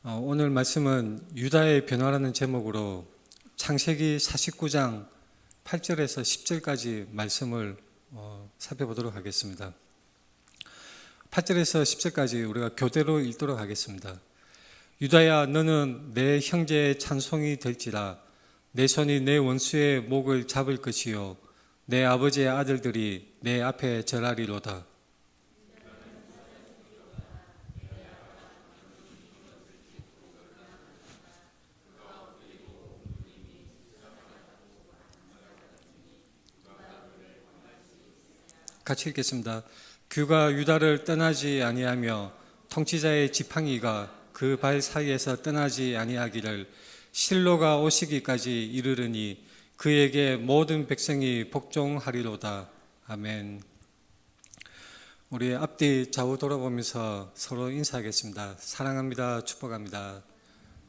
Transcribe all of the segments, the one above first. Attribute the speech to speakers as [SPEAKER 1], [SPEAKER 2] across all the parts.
[SPEAKER 1] 오늘 말씀은 유다의 변화라는 제목으로 창세기 49장 8절에서 10절까지 말씀을 살펴보도록 하겠습니다. 8절에서 10절까지 우리가 교대로 읽도록 하겠습니다. 유다야, 너는 내 형제의 찬송이 될지라. 내 손이 내 원수의 목을 잡을 것이요 내 아버지의 아들들이 내 앞에 절하리로다. 같이 읽겠습니다. 그가 유다를 떠나지 아니하며 통치자의 지팡이가 그 발 사이에서 떠나지 아니하기를 실로가 오시기까지 이르르니 그에게 모든 백성이 복종하리로다. 아멘. 우리 앞뒤 좌우 돌아보면서 서로 인사하겠습니다. 사랑합니다. 축복합니다.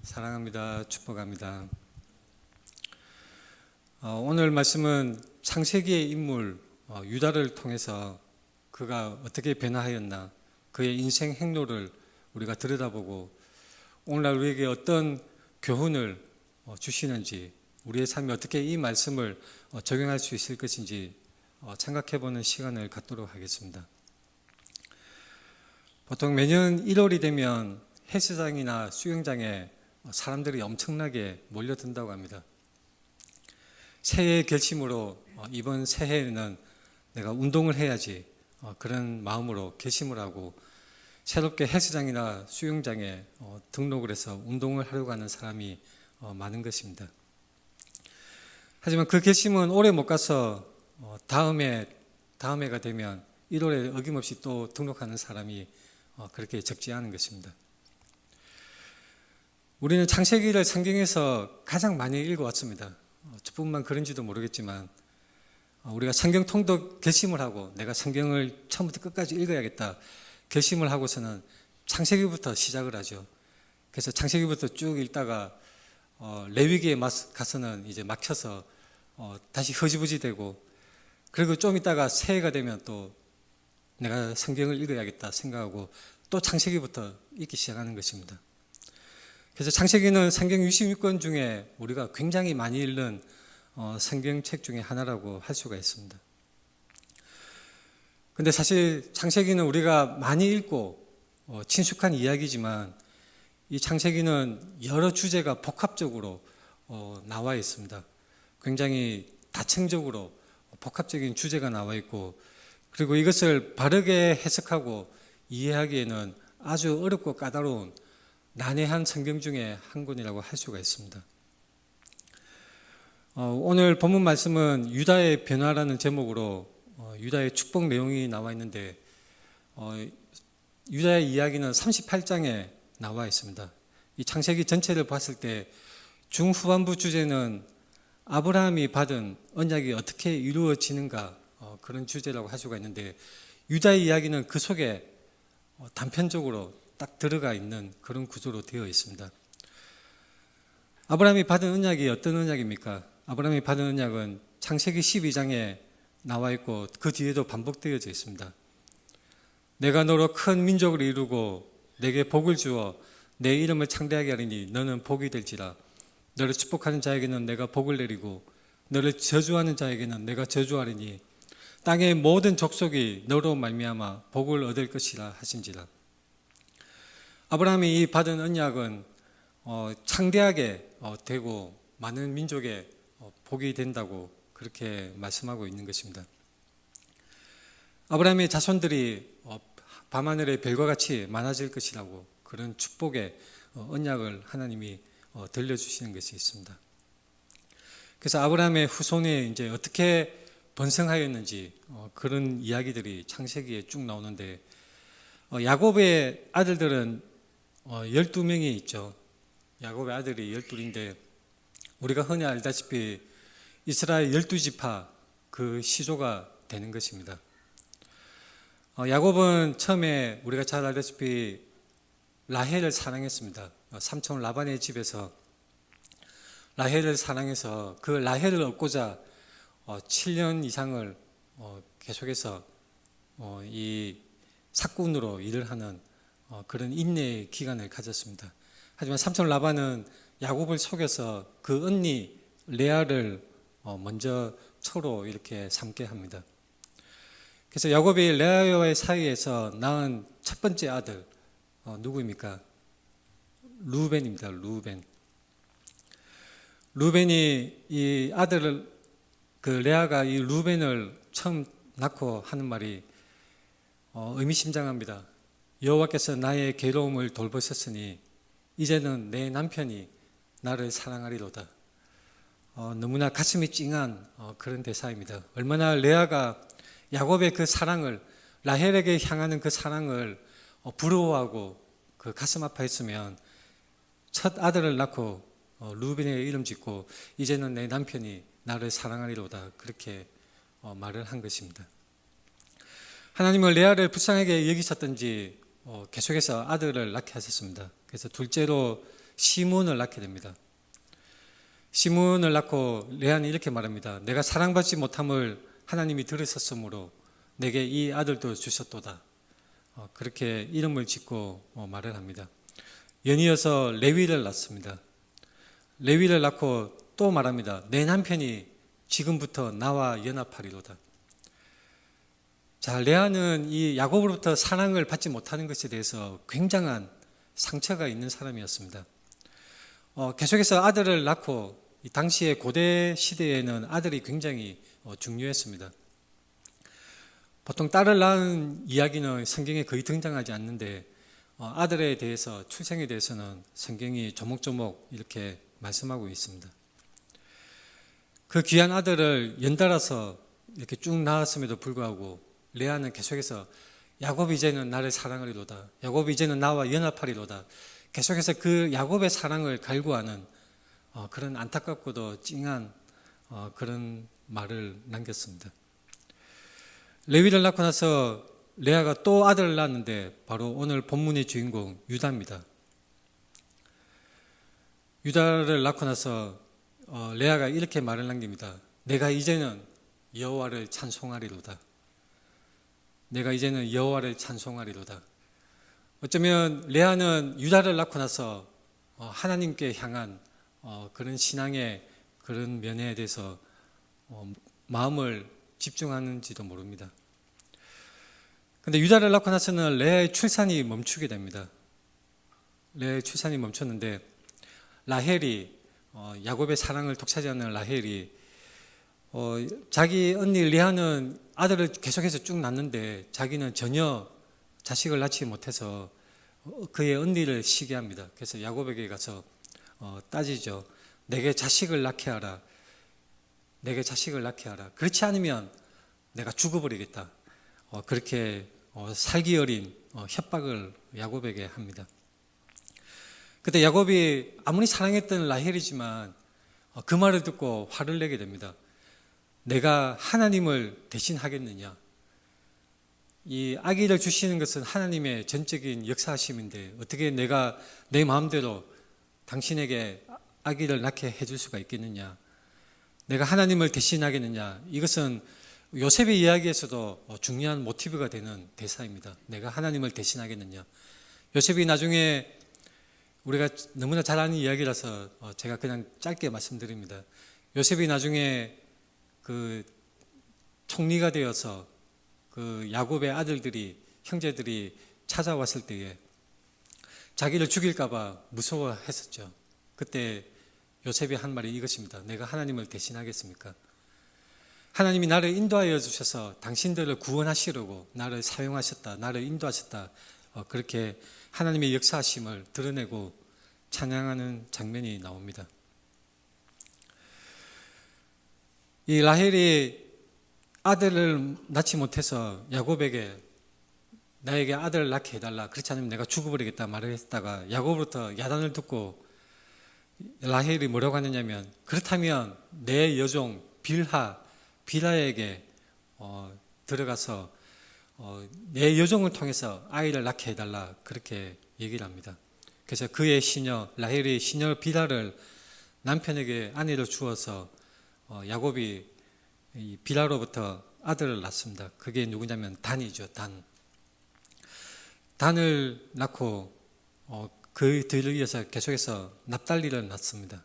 [SPEAKER 1] 사랑합니다. 축복합니다. 오늘 말씀은 창세기의 인물 유다를 통해서 그가 어떻게 변화하였나, 그의 인생 행로를 우리가 들여다보고 오늘날 우리에게 어떤 교훈을 주시는지, 우리의 삶에 어떻게 이 말씀을 적용할 수 있을 것인지 생각해보는 시간을 갖도록 하겠습니다. 보통 매년 1월이 되면 헬스장이나 수영장에 사람들이 엄청나게 몰려든다고 합니다. 새해의 결심으로 이번 새해에는 내가 운동을 해야지, 그런 마음으로 결심을 하고 새롭게 헬스장이나 수영장에 등록을 해서 운동을 하려고 하는 사람이 많은 것입니다. 하지만 그 결심은 오래 못 가서 다음 해가 되면 1월에 어김없이 또 등록하는 사람이 그렇게 적지 않은 것입니다. 우리는 창세기를 성경에서 가장 많이 읽어왔습니다. 저뿐만 그런지도 모르겠지만 우리가 성경 통독 결심을 하고 내가 성경을 처음부터 끝까지 읽어야겠다 결심을 하고서는 창세기부터 시작을 하죠. 그래서 창세기부터 쭉 읽다가 레위기에 가서는 이제 막혀서 다시 흐지부지 되고, 그리고 좀 있다가 새해가 되면 또 내가 성경을 읽어야겠다 생각하고 또 창세기부터 읽기 시작하는 것입니다. 그래서 창세기는 성경 66권 중에 우리가 굉장히 많이 읽는 성경책 중에 하나라고 할 수가 있습니다. 근데 사실 창세기는 우리가 많이 읽고 친숙한 이야기지만 이 창세기는 여러 주제가 복합적으로 나와 있습니다. 굉장히 다층적으로 복합적인 주제가 나와 있고, 그리고 이것을 바르게 해석하고 이해하기에는 아주 어렵고 까다로운 난해한 성경 중에 한 권이라고 할 수가 있습니다. 오늘 본문 말씀은 유다의 변화라는 제목으로 유다의 축복 내용이 나와 있는데, 유다의 이야기는 38장에 나와 있습니다. 이 창세기 전체를 봤을 때 중후반부 주제는 아브라함이 받은 언약이 어떻게 이루어지는가, 그런 주제라고 할 수가 있는데, 유다의 이야기는 그 속에 단편적으로 딱 들어가 있는 그런 구조로 되어 있습니다. 아브라함이 받은 언약이 어떤 언약입니까? 아브라함이 받은 언약은 창세기 12장에 나와 있고 그 뒤에도 반복되어져 있습니다. 내가 너로 큰 민족을 이루고 내게 복을 주어 내 이름을 창대하게 하리니 너는 복이 될지라. 너를 축복하는 자에게는 내가 복을 내리고 너를 저주하는 자에게는 내가 저주하리니 땅의 모든 족속이 너로 말미암아 복을 얻을 것이라 하신지라. 아브라함이 받은 언약은 창대하게 되고 많은 민족의 복이 된다고 그렇게 말씀하고 있는 것입니다. 아브라함의 자손들이 밤하늘의 별과 같이 많아질 것이라고, 그런 축복의 언약을 하나님이 들려주시는 것이 있습니다. 그래서 아브라함의 후손이 이제 어떻게 번성하였는지 그런 이야기들이 창세기에 쭉 나오는데, 야곱의 아들들은 12명이 있죠. 야곱의 아들이 12인데 우리가 흔히 알다시피 이스라엘 12지파 그 시조가 되는 것입니다. 야곱은 처음에 우리가 잘 알다시피 라헬을 사랑했습니다. 삼촌 라반의 집에서 라헬을 사랑해서 그 라헬을 얻고자 7년 이상을 계속해서 이 삭군으로 일을 하는 그런 인내의 기간을 가졌습니다. 하지만 삼촌 라반은 야곱을 속여서 그 언니 레아를 먼저 처로 이렇게 삼게 합니다. 그래서 야곱이 레아와의 사이에서 낳은 첫 번째 아들 누구입니까? 루벤입니다. 루벤이 이 아들을 레아가 이 루벤을 처음 낳고 하는 말이 의미심장합니다. 여호와께서 나의 괴로움을 돌보셨으니 이제는 내 남편이 나를 사랑하리로다. 너무나 가슴이 찡한 그런 대사입니다. 얼마나 레아가 야곱의 그 사랑을, 라헬에게 향하는 그 사랑을 부러워하고 그 가슴 아파했으면 첫 아들을 낳고 루벤의 이름 짓고 이제는 내 남편이 나를 사랑하리로다, 그렇게 말을 한 것입니다. 하나님은 레아를 불쌍하게 여기셨던지 계속해서 아들을 낳게 하셨습니다. 그래서 둘째로 시므온을 낳게 됩니다. 시므온을 낳고 레아는 이렇게 말합니다. 내가 사랑받지 못함을 하나님이 들으셨으므로 내게 이 아들도 주셨도다. 그렇게 이름을 짓고 말을 합니다. 연이어서 레위를 낳습니다. 레위를 낳고 또 말합니다. 내 남편이 지금부터 나와 연합하리로다. 자, 레아는 이 야곱으로부터 사랑을 받지 못하는 것에 대해서 굉장한 상처가 있는 사람이었습니다. 계속해서 아들을 낳고 이 당시에 고대 시대에는 아들이 굉장히 중요했습니다. 보통 딸을 낳은 이야기는 성경에 거의 등장하지 않는데 아들에 대해서, 출생에 대해서는 성경이 조목조목 이렇게 말씀하고 있습니다. 그 귀한 아들을 연달아서 이렇게 쭉 낳았음에도 불구하고 레아는 계속해서 야곱이 이제는 나를 사랑하리로다, 야곱이 이제는 나와 연합하리로다, 계속해서 그 야곱의 사랑을 갈구하는 그런 안타깝고도 찡한 그런 말을 남겼습니다. 레위를 낳고 나서 레아가 또 아들을 낳았는데 바로 오늘 본문의 주인공 유다입니다. 유다를 낳고 나서 레아가 이렇게 말을 남깁니다. 내가 이제는 여호와를 찬송하리로다. 내가 이제는 여호와를 찬송하리로다. 어쩌면 레아는 유다를 낳고 나서 하나님께 향한 그런 신앙의 그런 면에 대해서 마음을 집중하는지도 모릅니다. 그런데 유다를 낳고 나서는 레아의 출산이 멈추게 됩니다. 레아의 출산이 멈췄는데 라헬이, 야곱의 사랑을 독차지하는 라헬이 자기 언니 레아는 아들을 계속해서 쭉 낳는데 자기는 전혀 자식을 낳지 못해서 그의 언니를 시기합니다. 그래서 야곱에게 가서 따지죠. 내게 자식을 낳게 하라. 내게 자식을 낳게 하라. 그렇지 않으면 내가 죽어버리겠다. 그렇게 살기 어린 협박을 야곱에게 합니다. 그때 야곱이 아무리 사랑했던 라헬이지만 그 말을 듣고 화를 내게 됩니다. 내가 하나님을 대신하겠느냐? 이 아기를 주시는 것은 하나님의 전적인 역사하심인데 어떻게 내가 내 마음대로 당신에게 아기를 낳게 해줄 수가 있겠느냐? 내가 하나님을 대신하겠느냐? 이것은 요셉의 이야기에서도 중요한 모티브가 되는 대사입니다. 내가 하나님을 대신하겠느냐? 요셉이 나중에, 우리가 너무나 잘 아는 이야기라서 제가 그냥 짧게 말씀드립니다. 요셉이 나중에 그 총리가 되어서 그 야곱의 아들들이, 형제들이 찾아왔을 때에 자기를 죽일까봐 무서워했었죠. 그때 요셉이 한 말이 이것입니다. 내가 하나님을 대신하겠습니까? 하나님이 나를 인도하여 주셔서 당신들을 구원하시려고 나를 사용하셨다, 나를 인도하셨다, 그렇게 하나님의 역사하심을 드러내고 찬양하는 장면이 나옵니다. 이 라헬이 아들을 낳지 못해서 야곱에게 나에게 아들을 낳게 해달라, 그렇지 않으면 내가 죽어버리겠다 말을 했다가 야곱으로부터 야단을 듣고 라헬이 뭐라고 하느냐면, 그렇다면 내 여종 빌하에게 들어가서 내 여종을 통해서 아이를 낳게 해달라, 그렇게 얘기를 합니다. 그래서 그의 시녀, 라헬의 시녀 빌하를 남편에게 아내로 주어서 야곱이 이 빌하로부터 아들을 낳습니다. 그게 누구냐면 단이죠. 단. 단을 낳고 그 뒤를 이어서 계속해서 납달리를 낳습니다.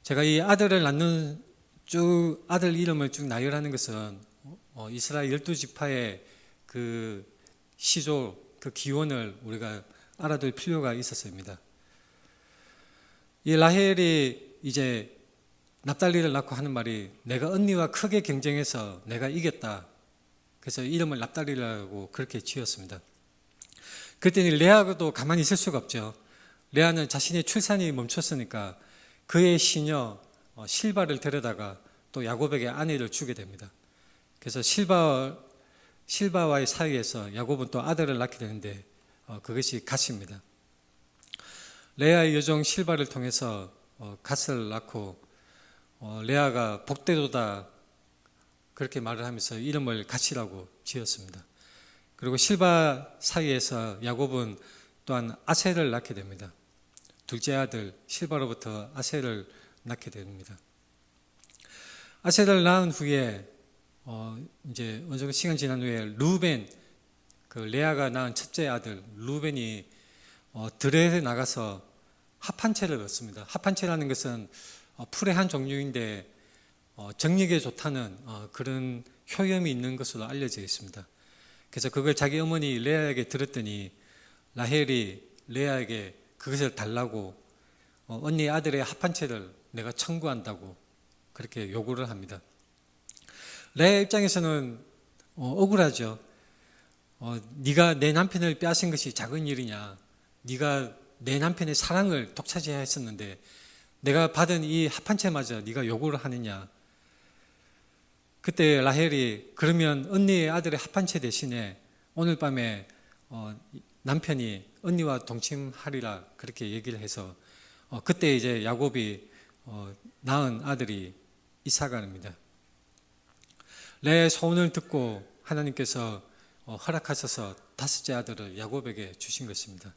[SPEAKER 1] 제가 이 아들을 낳는 아들 이름을 쭉 나열하는 것은 이스라엘 12지파의 그 시조, 그 기원을 우리가 알아둘 필요가 있었습니다. 이 라헬이 이제 납달리를 낳고 하는 말이 내가 언니와 크게 경쟁해서 내가 이겼다. 그래서 이름을 납달리라고 그렇게 지었습니다. 그랬더니 레아도 가만히 있을 수가 없죠. 레아는 자신의 출산이 멈췄으니까 그의 시녀 실바를 데려다가 또 야곱에게 아내를 주게 됩니다. 그래서 실바와의 사이에서 야곱은 또 아들을 낳게 되는데 그것이 갓입니다. 레아의 여종 실바를 통해서 갓을 낳고 레아가 복되도다 그렇게 말을 하면서 이름을 갓이라고 지었습니다. 그리고 실바 사이에서 야곱은 또한 아셀을 낳게 됩니다. 둘째 아들 실바로부터 아셀을 낳게 됩니다. 아셀을 낳은 후에 이제 어느 정도 시간 지난 후에 루벤, 그 레아가 낳은 첫째 아들 루벤이 들에 나가서 합한채를 얻습니다. 합한채라는 것은 풀의 한 종류인데 정력에 좋다는 그런 효염이 있는 것으로 알려져 있습니다. 그래서 그걸 자기 어머니 레아에게 들었더니 라헬이 레아에게 그것을 달라고 언니 아들의 합한채를 내가 청구한다고 그렇게 요구를 합니다. 레아 입장에서는 억울하죠. 네가 내 남편을 빼앗은 것이 작은 일이냐. 네가 내 남편의 사랑을 독차지해야 했었는데 내가 받은 이 합한채마저 네가 요구를 하느냐. 그때 라헬이 그러면 언니의 아들의 합한채 대신에 오늘 밤에 남편이 언니와 동침하리라 그렇게 얘기를 해서 그때 이제 야곱이 낳은 아들이 이사가입니다. 레아의 소원을 듣고 하나님께서 허락하셔서 다섯째 아들을 야곱에게 주신 것입니다.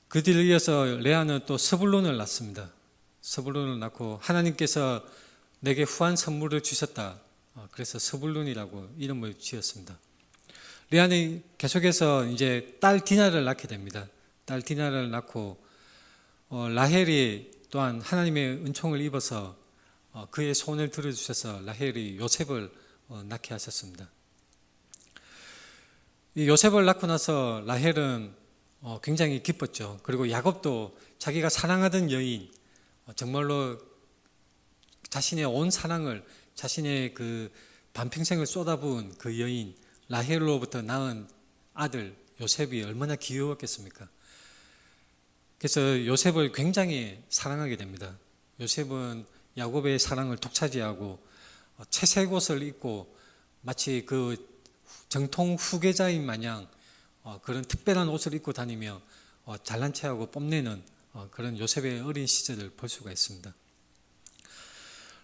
[SPEAKER 1] 그 뒤를 이어서 레아는 또 스불론을 낳습니다. 스불론을 낳고 하나님께서 내게 후한 선물을 주셨다. 그래서 스불론이라고 이름을 지었습니다. 레아는 계속해서 이제 딸 디나를 낳게 됩니다. 딸 디나를 낳고 라헬이 또한 하나님의 은총을 입어서 그의 소원을 들어주셔서 라헬이 요셉을 낳게 하셨습니다. 이 요셉을 낳고 나서 라헬은 굉장히 기뻤죠. 그리고 야곱도 자기가 사랑하던 여인, 정말로 자신의 온 사랑을, 자신의 그 반평생을 쏟아부은 그 여인 라헬로부터 낳은 아들 요셉이 얼마나 귀여웠겠습니까? 그래서 요셉을 굉장히 사랑하게 됩니다. 요셉은 야곱의 사랑을 독차지하고 채색 옷을 입고 마치 그 정통 후계자인 마냥 그런 특별한 옷을 입고 다니며 잘난 체하고 뽐내는 그런 요셉의 어린 시절을 볼 수가 있습니다.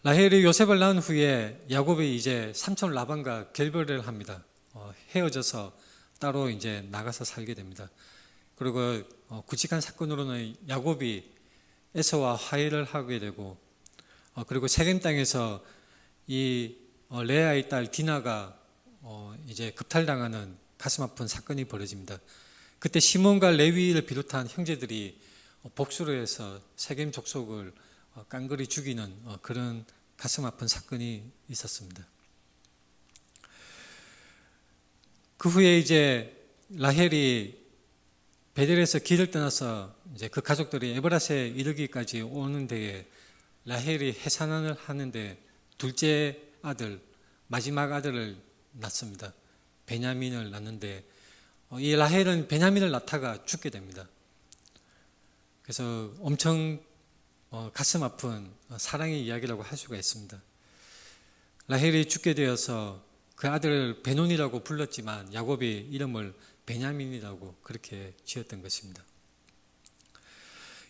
[SPEAKER 1] 라헬이 요셉을 낳은 후에 야곱이 이제 삼촌 라반과 결별을 합니다. 헤어져서 따로 이제 나가서 살게 됩니다. 그리고 굵직한 사건으로는 야곱이 에서와 화해를 하게 되고 그리고 세겜 땅에서 이 레아의 딸 디나가 이제 급탈당하는 가슴 아픈 사건이 벌어집니다. 그때 시몬과 레위를 비롯한 형제들이 복수를 해서 세겜 족속을 깡그리 죽이는 그런 가슴 아픈 사건이 있었습니다. 그 후에 이제 라헬이 베델에서 길을 떠나서 이제 그 가족들이 에브라스에 이르기까지 오는 데에 라헬이 해산을 하는데 둘째 아들, 마지막 아들을 낳습니다. 베냐민을 낳는데 이 라헬은 베냐민을 낳다가 죽게 됩니다. 그래서 엄청 가슴 아픈 사랑의 이야기라고 할 수가 있습니다. 라헬이 죽게 되어서 그 아들을 베논이라고 불렀지만 야곱이 이름을 베냐민이라고 그렇게 지었던 것입니다.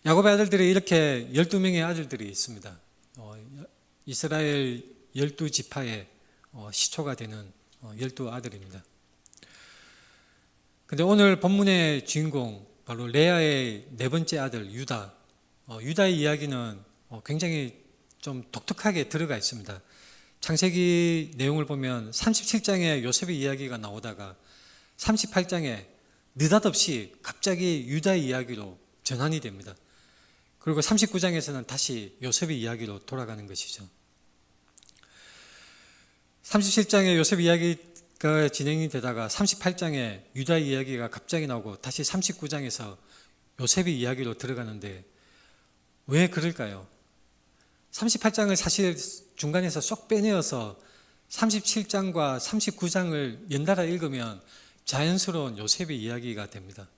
[SPEAKER 1] 야곱의 아들들이 이렇게 12명의 아들들이 있습니다. 이스라엘 12지파의 시초가 되는 12아들입니다. 근데 오늘 본문의 주인공 바로 레아의 네 번째 아들 유다의 이야기는 굉장히 좀 독특하게 들어가 있습니다. 창세기 내용을 보면 37장에 요셉의 이야기가 나오다가 38장에 느닷없이 갑자기 유다의 이야기로 전환이 됩니다. 그리고 39장에서는 다시 요셉의 이야기로 돌아가는 것이죠. 37장에 요셉 이야기가 진행이 되다가 38장에 유다의 이야기가 갑자기 나오고 다시 39장에서 요셉의 이야기로 들어가는데 왜 그럴까요? 38장을 사실 중간에서 쏙 빼내어서 37장과 39장을 연달아 읽으면 자연스러운 요셉의 이야기가 됩니다.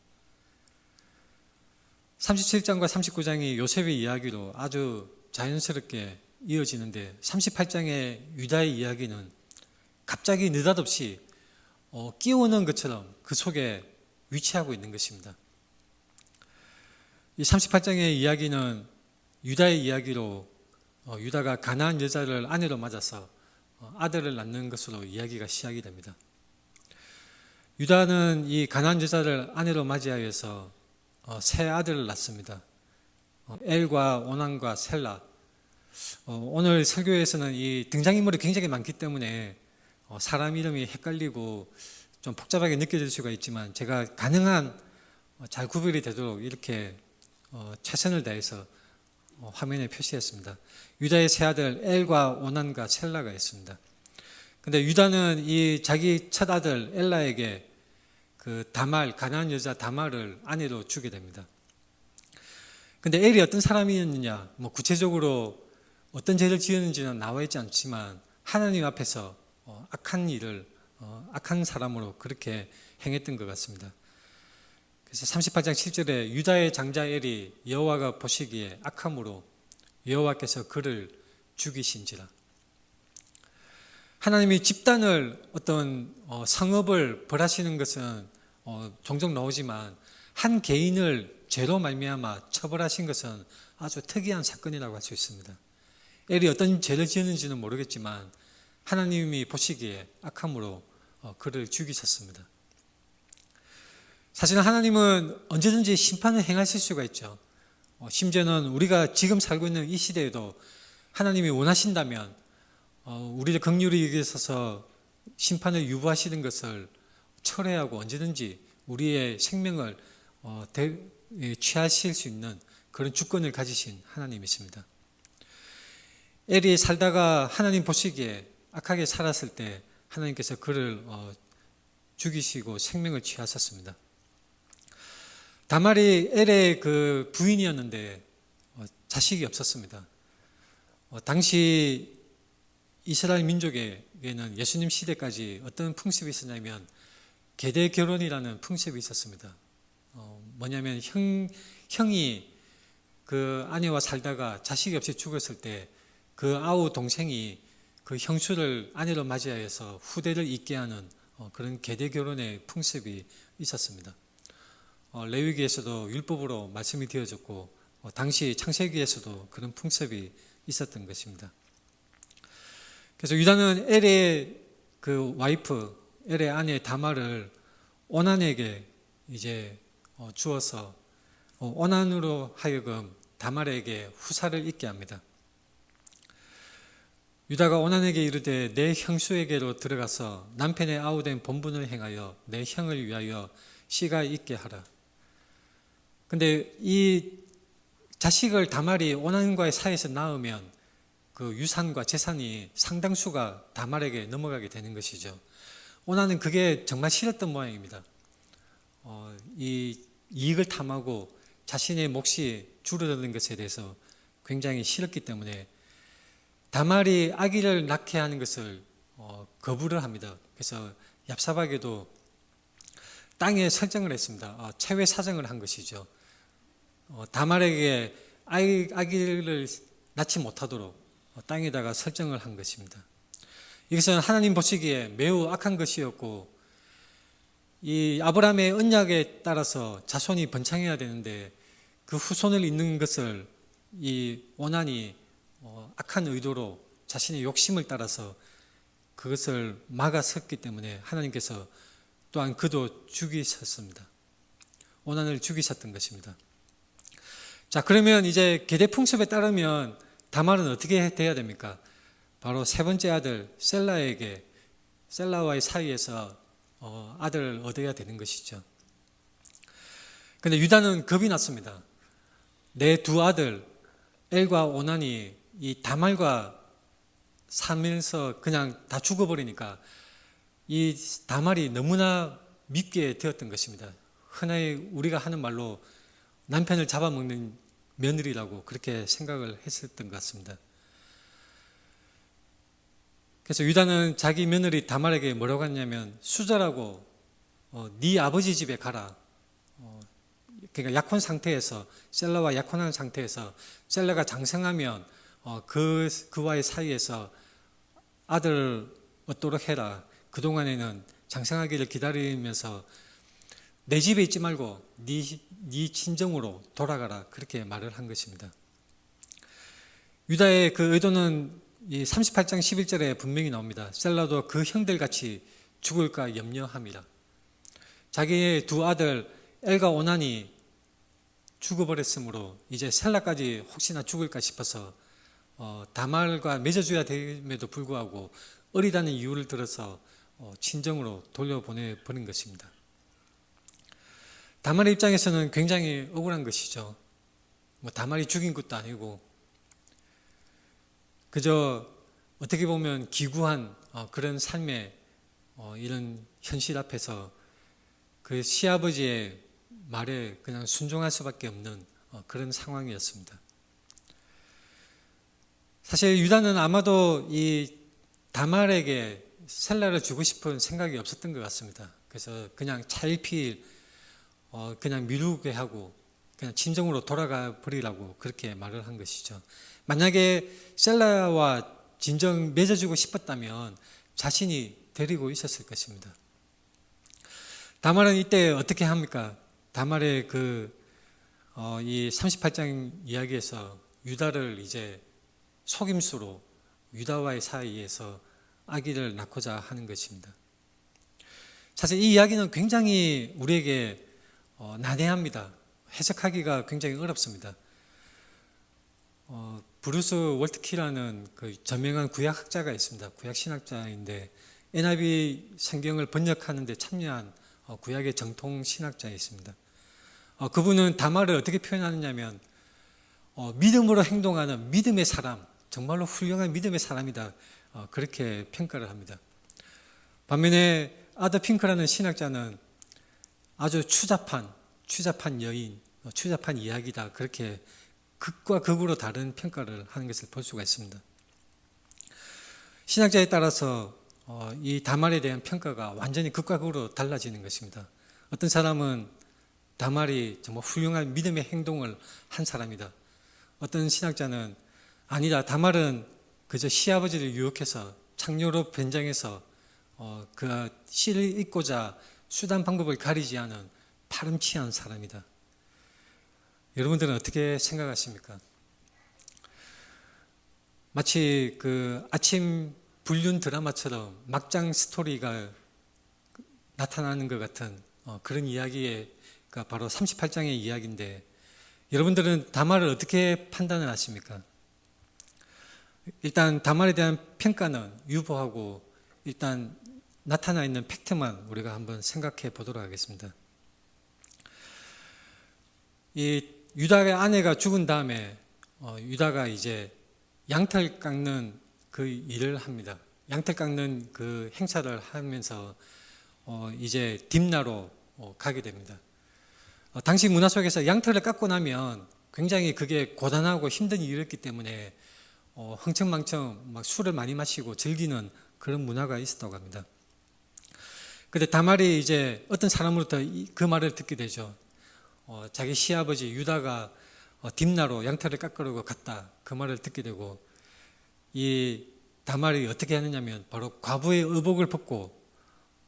[SPEAKER 1] 37장과 39장이 요셉의 이야기로 아주 자연스럽게 이어지는데 38장의 유다의 이야기는 갑자기 느닷없이 끼워넣은 것처럼 그 속에 위치하고 있는 것입니다. 이 38장의 이야기는 유다의 이야기로 유다가 가나안 여자를 아내로 맞아서 아들을 낳는 것으로 이야기가 시작이 됩니다. 유다는 이 가나안 여자를 아내로 맞이하여서 세 아들을 낳습니다. 엘과 오난과 셀라. 오늘 설교에서는 이 등장인물이 굉장히 많기 때문에 사람 이름이 헷갈리고 좀 복잡하게 느껴질 수가 있지만 제가 가능한 잘 구별이 되도록 이렇게 최선을 다해서 화면에 표시했습니다. 유다의 세 아들 엘과 오난과 셀라가 있습니다. 근데 유다는 이 자기 첫 아들 엘라에게 그 다말, 가나안 여자 다말을 아내로 주게 됩니다. 근데 엘이 어떤 사람이었느냐, 구체적으로 어떤 죄를 지었는지는 나와 있지 않지만 하나님 앞에서 악한 일을 악한 사람으로 그렇게 행했던 것 같습니다. 그래서 38장 7절에 유다의 장자 엘이 여호와가 보시기에 악함으로 여호와께서 그를 죽이신지라. 하나님이 집단을 어떤 성읍을 벌하시는 것은 종종 나오지만 한 개인을 죄로 말미암아 처벌하신 것은 아주 특이한 사건이라고 할 수 있습니다. 엘이 어떤 죄를 지었는지는 모르겠지만 하나님이 보시기에 악함으로 그를 죽이셨습니다. 사실은 하나님은 언제든지 심판을 행하실 수가 있죠. 심지어는 우리가 지금 살고 있는 이 시대에도 하나님이 원하신다면 우리를 긍휼히 여기셔서 심판을 유보하시는 것을 철회하고 언제든지 우리의 생명을 취하실 수 있는 그런 주권을 가지신 하나님이십니다. 엘이 살다가 하나님 보시기에 악하게 살았을 때 하나님께서 그를 죽이시고 생명을 취하셨습니다. 다말이 엘의 그 부인이었는데 자식이 없었습니다. 당시 이스라엘 민족에게는 예수님 시대까지 어떤 풍습이 있었냐면 계대 결혼이라는 풍습이 있었습니다. 뭐냐면 형이 그 아내와 살다가 자식이 없이 죽었을 때 그 아우 동생이 그 형수를 아내로 맞이하여서 후대를 잇게 하는 그런 계대 결혼의 풍습이 있었습니다. 레위기에서도 율법으로 말씀이 되어졌고 당시 창세기에서도 그런 풍습이 있었던 것입니다. 그래서 유다는 엘의 그 와이프, 엘의 아내 다말을 오난에게 이제 주어서 오난으로 하여금 다말에게 후사를 잇게 합니다. 유다가 오난에게 이르되 내 형수에게로 들어가서 남편의 아우된 본분을 행하여 내 형을 위하여 씨가 있게 하라. 근데 이 자식을 다말이 오난과의 사이에서 낳으면 그 유산과 재산이 상당수가 다말에게 넘어가게 되는 것이죠. 오난은 그게 정말 싫었던 모양입니다. 이 이익을 탐하고 자신의 몫이 줄어드는 것에 대해서 굉장히 싫었기 때문에 다말이 아기를 낳게 하는 것을 거부를 합니다. 그래서 얍사박에도 땅에 설정을 했습니다. 체외 사정을 한 것이죠. 다말에게 아기를 낳지 못하도록 땅에다가 설정을 한 것입니다. 이것은 하나님 보시기에 매우 악한 것이었고 이 아브라함의 언약에 따라서 자손이 번창해야 되는데 그 후손을 잇는 것을 이 오난이 악한 의도로 자신의 욕심을 따라서 그것을 막아섰기 때문에 하나님께서 또한 그도 죽이셨습니다. 오난을 죽이셨던 것입니다. 자, 그러면 이제 계대 풍습에 따르면 다말은 어떻게 돼야 됩니까? 바로 세 번째 아들 셀라와의 사이에서 아들을 얻어야 되는 것이죠. 근데 유다는 겁이 났습니다. 내 두 아들 엘과 오난이 이 다말과 살면서 그냥 다 죽어버리니까 이 다말이 너무나 밉게 되었던 것입니다. 흔히 우리가 하는 말로 남편을 잡아먹는 며느리라고 그렇게 생각을 했었던 것 같습니다. 그래서 유다는 자기 며느리 다말에게 뭐라고 했냐면 수절하고 네 아버지 집에 가라. 그러니까 약혼 상태에서 셀라와 약혼한 상태에서 셀라가 장성하면 그와의 사이에서 아들을 얻도록 해라. 그동안에는 장성하기를 기다리면서 내 집에 있지 말고 네 친정으로 돌아가라. 그렇게 말을 한 것입니다. 유다의 그 의도는 이 38장 11절에 분명히 나옵니다. 셀라도 그 형들같이 죽을까 염려합니다. 자기의 두 아들 엘과 오난이 죽어버렸으므로 이제 셀라까지 혹시나 죽을까 싶어서 다말과 맺어줘야 됨에도 불구하고 어리다는 이유를 들어서 친정으로 돌려보내버린 것입니다. 다말의 입장에서는 굉장히 억울한 것이죠. 다말이 죽인 것도 아니고 그저 어떻게 보면 기구한 그런 삶의 이런 현실 앞에서 그 시아버지의 말에 그냥 순종할 수밖에 없는 그런 상황이었습니다. 사실 유다는 아마도 이 다말에게 셀라를 주고 싶은 생각이 없었던 것 같습니다. 그래서 그냥 차일피일 그냥 미루게 하고 그냥 친정으로 돌아가 버리라고 그렇게 말을 한 것이죠. 만약에 셀라와 진정 맺어주고 싶었다면 자신이 데리고 있었을 것입니다. 다말은 이때 어떻게 합니까? 다말의 이 38장 이야기에서 유다를 이제 속임수로 유다와의 사이에서 아기를 낳고자 하는 것입니다. 사실 이 이야기는 굉장히 우리에게 난해합니다. 해석하기가 굉장히 어렵습니다. 브루스 월트키라는 그 저명한 구약학자가 있습니다. 구약신학자인데 NIV 성경을 번역하는 데 참여한 구약의 정통 신학자에 있습니다. 그분은 다말을 어떻게 표현하느냐면 믿음으로 행동하는 믿음의 사람, 정말로 훌륭한 믿음의 사람이다. 그렇게 평가를 합니다. 반면에 아더 핑크라는 신학자는 아주 추잡한 여인, 추잡한 이야기다. 그렇게 극과 극으로 다른 평가를 하는 것을 볼 수가 있습니다. 신학자에 따라서 이 다말에 대한 평가가 완전히 극과 극으로 달라지는 것입니다. 어떤 사람은 다말이 정말 훌륭한 믿음의 행동을 한 사람이다. 어떤 신학자는 아니다. 다말은 그저 시아버지를 유혹해서 창녀로 변장해서 그 씨를 잇고자 수단 방법을 가리지 않은 파렴치한 사람이다. 여러분들은 어떻게 생각하십니까? 마치 그 아침 불륜 드라마처럼 막장 스토리가 나타나는 것 같은 그런 이야기가 바로 38장의 이야기인데 여러분들은 다말을 어떻게 판단을 하십니까? 일단 다말에 대한 평가는 유보하고 일단 나타나 있는 팩트만 우리가 한번 생각해 보도록 하겠습니다. 이 유다의 아내가 죽은 다음에 유다가 이제 양털 깎는 그 일을 합니다. 양털 깎는 그 행사를 하면서 이제 딥나로 가게 됩니다. 당시 문화 속에서 양털을 깎고 나면 굉장히 그게 고단하고 힘든 일이었기 때문에 흥청망청 막 술을 많이 마시고 즐기는 그런 문화가 있었다고 합니다. 근데 다말이 이제 어떤 사람으로부터 그 말을 듣게 되죠. 자기 시아버지 유다가 딥나로 양털을 깎으려고 갔다. 그 말을 듣게 되고 이 다말이 어떻게 하느냐면 바로 과부의 의복을 벗고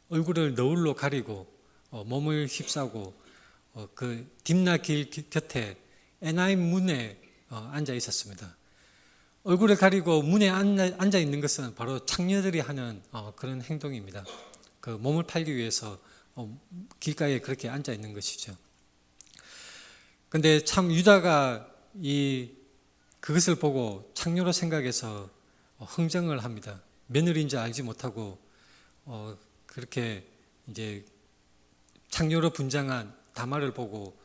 [SPEAKER 1] 얼굴을 너울로 가리고 몸을 휩싸고 그 딥나 길 곁에 에나임 문에 앉아 있었습니다. 얼굴을 가리고 문에 앉아 있는 것은 바로 창녀들이 하는 그런 행동입니다. 그 몸을 팔기 위해서 길가에 그렇게 앉아 있는 것이죠. 근데 참 유다가 그것을 보고 창녀로 생각해서 흥정을 합니다. 며느리인 줄 알지 못하고 그렇게 이제 창녀로 분장한 다말을 보고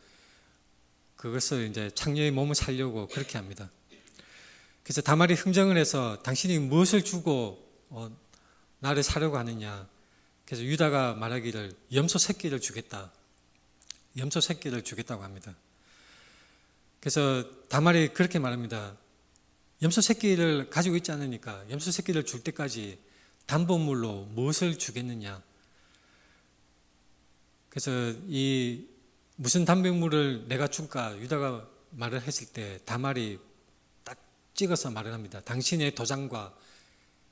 [SPEAKER 1] 그것을 이제 창녀의 몸을 살려고 그렇게 합니다. 그래서 다말이 흥정을 해서 당신이 무엇을 주고 나를 사려고 하느냐. 그래서 유다가 말하기를 염소 새끼를 주겠다. 염소 새끼를 주겠다고 합니다. 그래서 다말이 그렇게 말합니다. 염소 새끼를 가지고 있지 않으니까 염소 새끼를 줄 때까지 담보물로 무엇을 주겠느냐. 그래서 이 무슨 담보물을 내가 줄까 유다가 말을 했을 때 다말이 딱 찍어서 말을 합니다. 당신의 도장과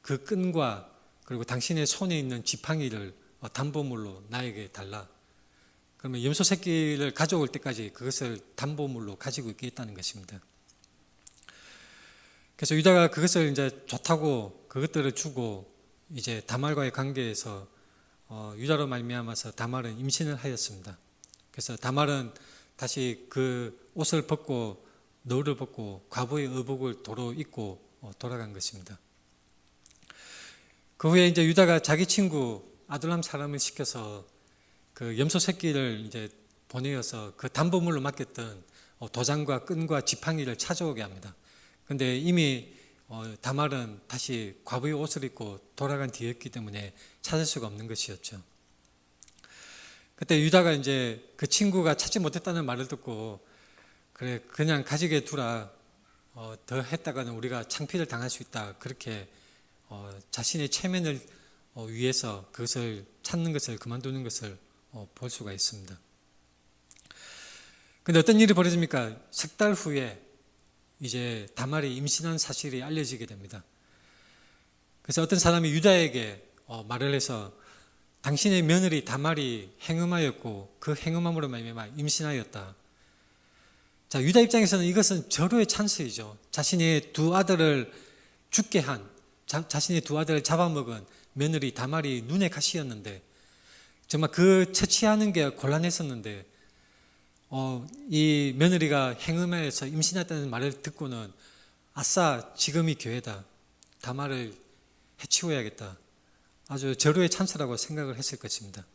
[SPEAKER 1] 그 끈과 그리고 당신의 손에 있는 지팡이를 담보물로 나에게 달라. 그러면 염소 새끼를 가져올 때까지 그것을 담보물로 가지고 있겠다는 것입니다. 그래서 유다가 그것을 이제 좋다고 그것들을 주고 이제 다말과의 관계에서 유다로 말미암아서 다말은 임신을 하였습니다. 그래서 다말은 다시 그 옷을 벗고 너울을 벗고 과부의 의복을 도로 입고 돌아간 것입니다. 그 후에 이제 유다가 자기 친구 아둘람 사람을 시켜서 그 염소 새끼를 이제 보내어서 그 담보물로 맡겼던 도장과 끈과 지팡이를 찾아오게 합니다. 근데 이미 다말은 다시 과부의 옷을 입고 돌아간 뒤였기 때문에 찾을 수가 없는 것이었죠. 그때 유다가 이제 그 친구가 찾지 못했다는 말을 듣고 그래 그냥 가지게 두라. 더 했다가는 우리가 창피를 당할 수 있다. 그렇게 자신의 체면을 위해서 그것을 찾는 것을 그만두는 것을 볼 수가 있습니다. 그런데 어떤 일이 벌어집니까? 석 달 후에 이제 다말이 임신한 사실이 알려지게 됩니다. 그래서 어떤 사람이 유다에게 말을 해서 당신의 며느리 다말이 행음하였고 그 행음함으로 말미암아 임신하였다. 자, 유다 입장에서는 이것은 절호의 찬스이죠. 자신의 두 아들을 죽게 한 자신의 두 아들을 잡아먹은 며느리 다말이 눈의 가시였는데 정말 그 처치하는 게 곤란했었는데 이 며느리가 행음해서 임신했다는 말을 듣고는 아싸 지금이 기회다. 다말을 해치워야겠다. 아주 절호의 찬스라고 생각을 했을 것입니다.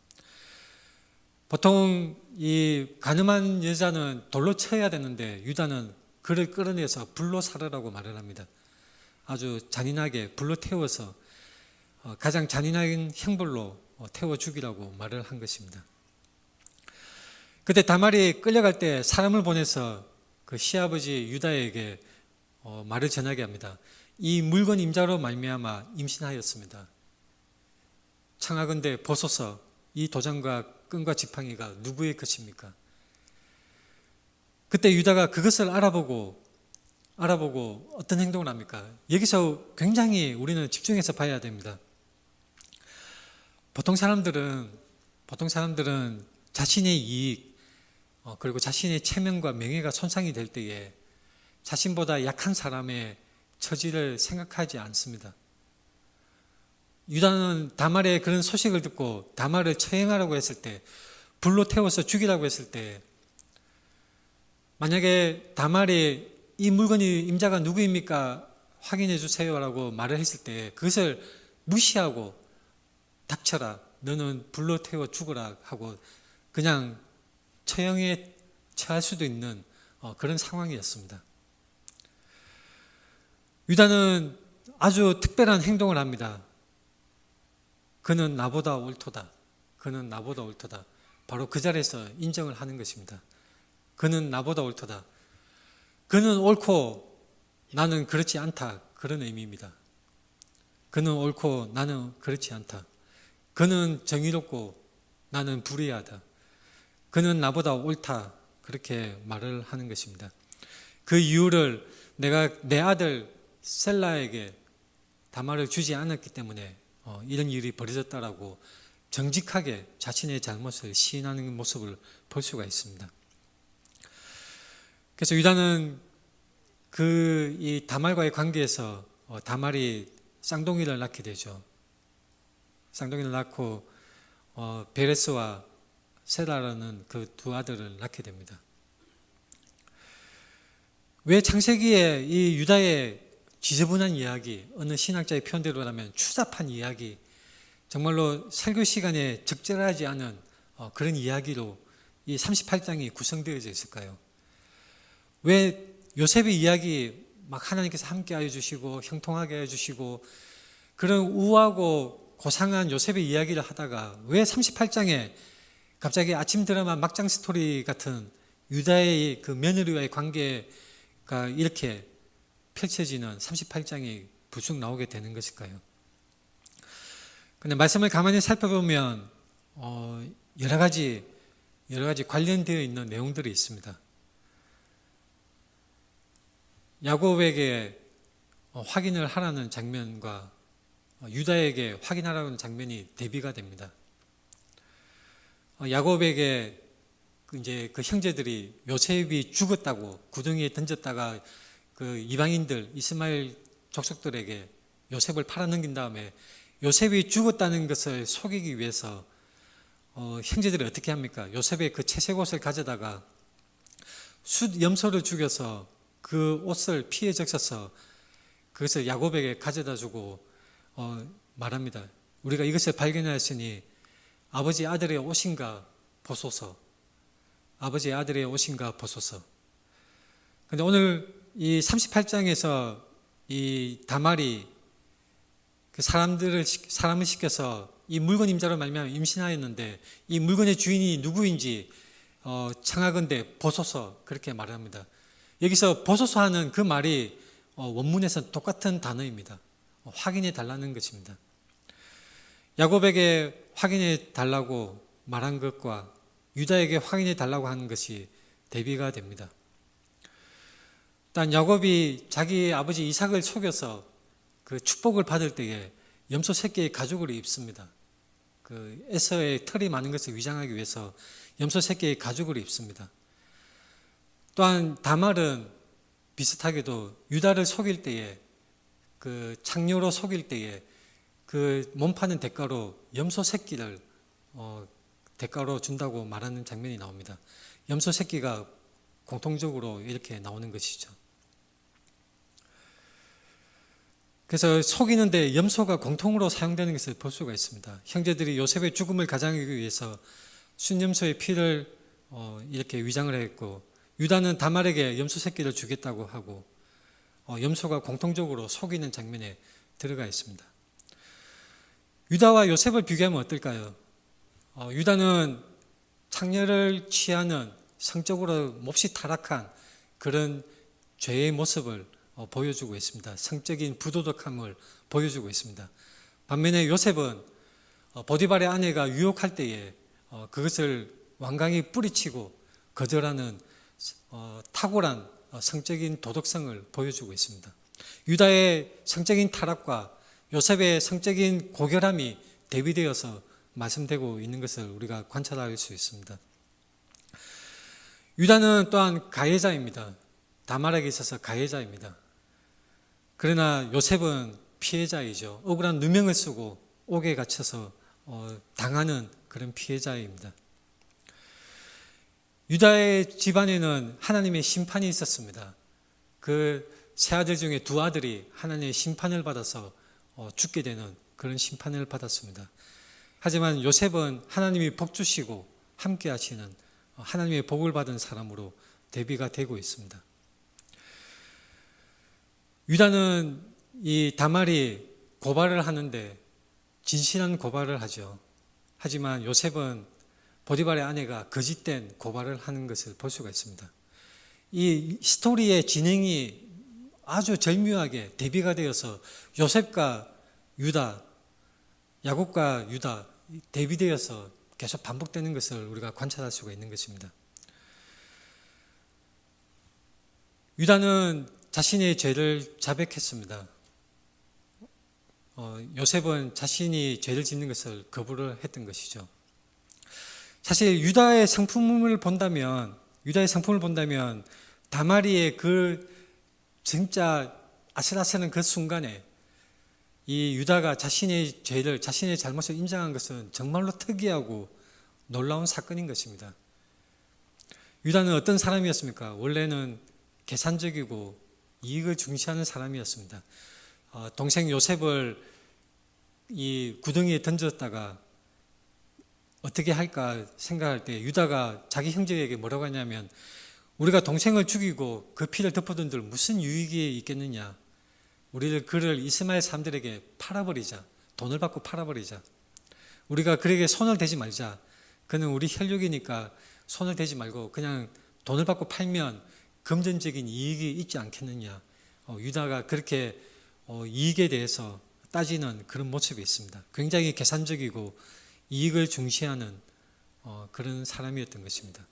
[SPEAKER 1] 보통 이 가늠한 여자는 돌로 쳐야 되는데 유다는 그를 끌어내서 불로 살으라고 말을 합니다. 아주 잔인하게 불로 태워서 가장 잔인한 형벌로 태워 죽이라고 말을 한 것입니다. 그때 다말이 끌려갈 때 사람을 보내서 그 시아버지 유다에게 말을 전하게 합니다. 이 물건 임자로 말미암아 임신하였습니다. 청하건대 보소서 이 도장과 끈과 지팡이가 누구의 것입니까? 그때 유다가 그것을 알아보고 어떤 행동을 합니까? 여기서 굉장히 우리는 집중해서 봐야 됩니다. 보통 사람들은 자신의 이익 그리고 자신의 체면과 명예가 손상이 될 때에 자신보다 약한 사람의 처지를 생각하지 않습니다. 유다는 다말의 그런 소식을 듣고 다말을 처형하라고 했을 때, 불로 태워서 죽이라고 했을 때, 만약에 다말이 이 물건이 임자가 누구입니까? 확인해 주세요라고 말을 했을 때 그것을 무시하고 닥쳐라, 너는 불로 태워 죽어라 하고 그냥 처형에 처할 수도 있는 그런 상황이었습니다. 유다는 아주 특별한 행동을 합니다. 그는 나보다 옳도다. 그는 나보다 옳도다. 바로 그 자리에서 인정을 하는 것입니다. 그는 나보다 옳도다. 그는 옳고 나는 그렇지 않다. 그런 의미입니다. 그는 옳고 나는 그렇지 않다. 그는 정의롭고 나는 불의하다. 그는 나보다 옳다. 그렇게 말을 하는 것입니다. 그 이유를 내가 내 아들 셀라에게 다말을 주지 않았기 때문에 이런 일이 벌어졌다라고 정직하게 자신의 잘못을 시인하는 모습을 볼 수가 있습니다. 그래서 유다는 이 다말과의 관계에서 다말이 쌍둥이를 낳게 되죠. 쌍둥이를 낳고 베레스와 세라라는 그 두 아들을 낳게 됩니다. 왜 창세기에 이 유다의 지저분한 이야기, 어느 신학자의 표현대로라면 추잡한 이야기, 정말로 설교 시간에 적절하지 않은 그런 이야기로 이 38장이 구성되어져 있을까요? 왜 요셉의 이야기 막 하나님께서 함께하여 주시고 형통하게 해주시고 그런 우아하고 고상한 요셉의 이야기를 하다가 왜 38장에 갑자기 아침 드라마 막장 스토리 같은 유다의 그 며느리와의 관계가 이렇게 펼쳐지는 38장이 불쑥 나오게 되는 것일까요? 근데 말씀을 가만히 살펴보면 여러 가지 관련되어 있는 내용들이 있습니다. 야곱에게 확인을 하라는 장면과 유다에게 확인하라는 장면이 대비가 됩니다. 야곱에게 이제 그 형제들이 요셉이 죽었다고 구덩이에 던졌다가 그 이방인들 이스마엘 족속들에게 요셉을 팔아넘긴 다음에 요셉이 죽었다는 것을 속이기 위해서 형제들이 어떻게 합니까? 요셉의 그 채색 옷을 가져다가 숫 염소를 죽여서 그 옷을 피에 적셔서 그것을 야곱에게 가져다 주고 말합니다. 우리가 이것을 발견하였으니 아버지 아들의 옷인가 보소서. 아버지의 아들의 옷인가 보소서. 근데 오늘 이 38장에서 이 다말이 그 사람을 시켜서 이 물건 임자로 말미암아 임신하였는데 이 물건의 주인이 누구인지 청하건대 보소서 그렇게 말합니다. 여기서 보소서 하는 그 말이 원문에서 똑같은 단어입니다. 확인해 달라는 것입니다. 야곱에게 확인해 달라고 말한 것과 유다에게 확인해 달라고 하는 것이 대비가 됩니다. 일단 야곱이 자기 아버지 이삭을 속여서 그 축복을 받을 때에 염소 새끼의 가죽을 입습니다. 그 에서의 털이 많은 것을 위장하기 위해서 염소 새끼의 가죽을 입습니다. 또한 다말은 비슷하게도 유다를 속일 때에 그 창녀로 속일 때에 그 몸파는 대가로 염소 새끼를 대가로 준다고 말하는 장면이 나옵니다. 염소 새끼가 공통적으로 이렇게 나오는 것이죠. 그래서 속이는데 염소가 공통으로 사용되는 것을 볼 수가 있습니다. 형제들이 요셉의 죽음을 가장하기 위해서 순염소의 피를 이렇게 위장을 했고 유다는 다말에게 염소 새끼를 주겠다고 하고 염소가 공통적으로 속이는 장면에 들어가 있습니다. 유다와 요셉을 비교하면 어떨까요? 유다는 창녀를 취하는 성적으로 몹시 타락한 그런 죄의 모습을 보여주고 있습니다. 성적인 부도덕함을 보여주고 있습니다. 반면에 요셉은 보디발의 아내가 유혹할 때에 그것을 완강히 뿌리치고 거절하는 탁월한 성적인 도덕성을 보여주고 있습니다. 유다의 성적인 타락과 요셉의 성적인 고결함이 대비되어서 말씀되고 있는 것을 우리가 관찰할 수 있습니다. 유다는 또한 가해자입니다. 다말에게 있어서 가해자입니다. 그러나 요셉은 피해자이죠. 억울한 누명을 쓰고 옥에 갇혀서 당하는 그런 피해자입니다. 유다의 집안에는 하나님의 심판이 있었습니다. 그 세 아들 중에 두 아들이 하나님의 심판을 받아서 죽게 되는 그런 심판을 받았습니다. 하지만 요셉은 하나님이 복 주시고 함께 하시는 하나님의 복을 받은 사람으로 대비가 되고 있습니다. 유다는 이 다말이 고발을 하는데 진실한 고발을 하죠. 하지만 요셉은 보디발의 아내가 거짓된 고발을 하는 것을 볼 수가 있습니다. 이 스토리의 진행이 아주 절묘하게 대비가 되어서 요셉과 유다, 야곱과 유다 대비되어서 계속 반복되는 것을 우리가 관찰할 수가 있는 것입니다. 유다는 자신의 죄를 자백했습니다. 요셉은 자신이 죄를 짓는 것을 거부를 했던 것이죠. 사실 유다의 성품을 본다면 다말이의 그 진짜 아슬아슬한 그 순간에 이 유다가 자신의 죄를, 자신의 잘못을 인정한 것은 정말로 특이하고 놀라운 사건인 것입니다. 유다는 어떤 사람이었습니까? 원래는 계산적이고 이익을 중시하는 사람이었습니다. 동생 요셉을 이 구덩이에 던졌다가 어떻게 할까 생각할 때 유다가 자기 형제에게 뭐라고 하냐면, 우리가 동생을 죽이고 그 피를 덮어둔들 무슨 유익이 있겠느냐, 우리를 그를 이스마엘 사람들에게 팔아버리자, 돈을 받고 팔아버리자, 우리가 그에게 손을 대지 말자, 그는 우리 혈육이니까 손을 대지 말고 그냥 돈을 받고 팔면 금전적인 이익이 있지 않겠느냐. 유다가 그렇게 이익에 대해서 따지는 그런 모습이 있습니다. 굉장히 계산적이고 이익을 중시하는 그런 사람이었던 것입니다.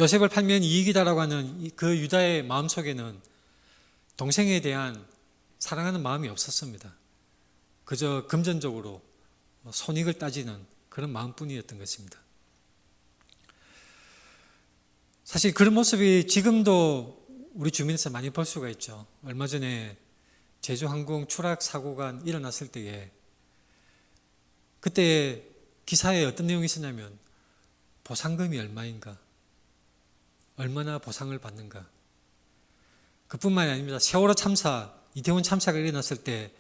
[SPEAKER 1] 요셉을 팔면 이익이다라고 하는 그 유다의 마음속에는 동생에 대한 사랑하는 마음이 없었습니다. 그저 금전적으로 손익을 따지는 그런 마음뿐이었던 것입니다. 사실 그런 모습이 지금도 우리 주민에서 많이 볼 수가 있죠. 얼마 전에 제주항공 추락 사고가 일어났을 때에 그때 기사에 어떤 내용이 있었냐면, 보상금이 얼마인가, 얼마나 보상을 받는가. 그뿐만이 아닙니다. 세월호 참사, 이태원 참사가 일어났을 때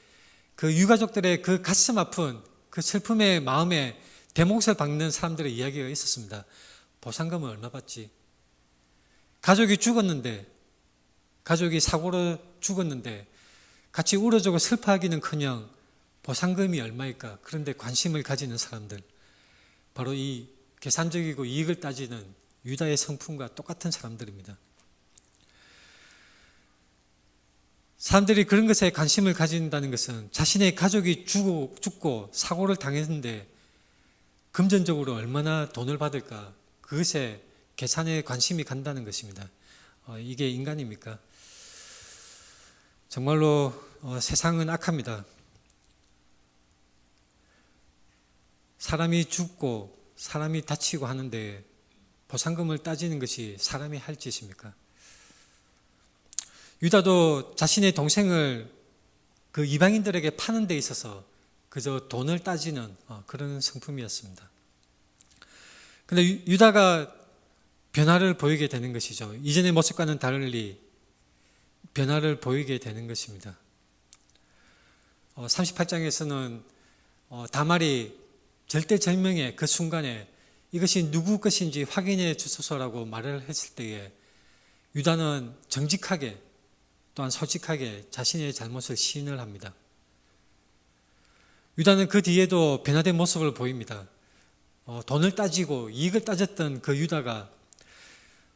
[SPEAKER 1] 그 유가족들의 그 가슴 아픈 그 슬픔의 마음에 대목을 박는 사람들의 이야기가 있었습니다. 보상금은 얼마 받지? 가족이 죽었는데, 가족이 사고로 죽었는데 같이 울어주고 슬퍼하기는커녕 보상금이 얼마일까? 그런데 관심을 가지는 사람들, 바로 이 계산적이고 이익을 따지는 유다의 성품과 똑같은 사람들입니다. 사람들이 그런 것에 관심을 가진다는 것은 자신의 가족이 죽고 사고를 당했는데 금전적으로 얼마나 돈을 받을까, 그것에 계산에 관심이 간다는 것입니다. 이게 인간입니까? 정말로 세상은 악합니다. 사람이 죽고 사람이 다치고 하는데 보상금을 따지는 것이 사람이 할 짓입니까? 유다도 자신의 동생을 그 이방인들에게 파는 데 있어서 그저 돈을 따지는 그런 성품이었습니다. 그런데 유다가 변화를 보이게 되는 것이죠. 이전의 모습과는 달리 변화를 보이게 되는 것입니다. 38장에서는 다말이 절대절명의 그 순간에 이것이 누구 것인지 확인해 주소서라고 말을 했을 때에 유다는 정직하게 또한 솔직하게 자신의 잘못을 시인을 합니다. 유다는 그 뒤에도 변화된 모습을 보입니다. 돈을 따지고 이익을 따졌던 그 유다가